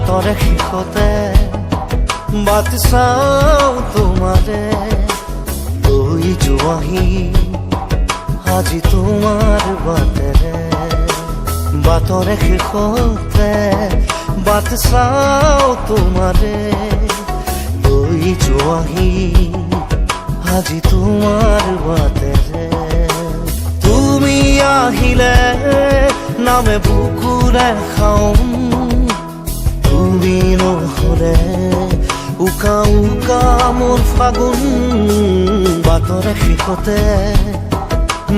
বাটৰে শেষতে বাট চাওঁ তোমাৰে লৈ যোৱাহি আজি তোমাৰ বাটেৰে বাটৰে শেষতে বাট চাওঁ তোমাৰে লৈ যোৱাহি আজি তোমাৰ বাটেৰে তুমি আহিলে নামে বুকুৰে খাওঁ তুমি নহ'লে উকা উকা মোৰ ফাগুন বাটৰে শেষতে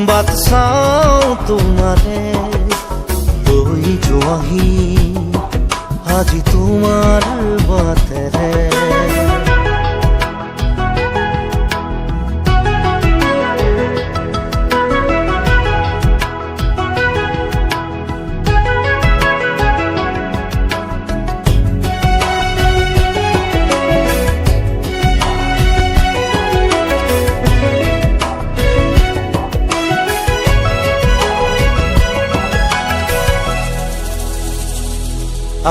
বাট চাওঁ তোমাৰে লৈ যোৱাহি আজি তোমাৰ বাটেৰে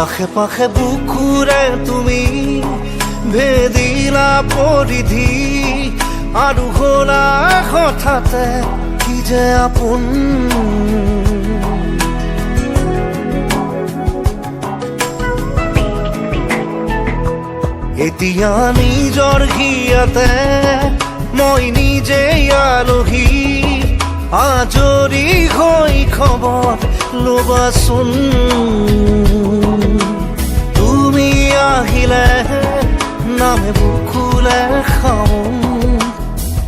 আশে পাশে বুকুৰে তুমি ভেদিলা পৰিধি আৰু হ'লা হঠাতে কি যে আপোন এতিয়া নিজৰ হিয়াতে মই নিজে আলহী আজৰি হৈ খবৰ ল'বাচোন তুমি আহিলে নামে বুকুলে খাওঁ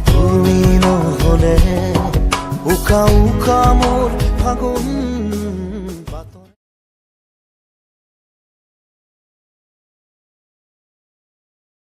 তুমি নহ'লে উকা উকা মোৰ ফাগুন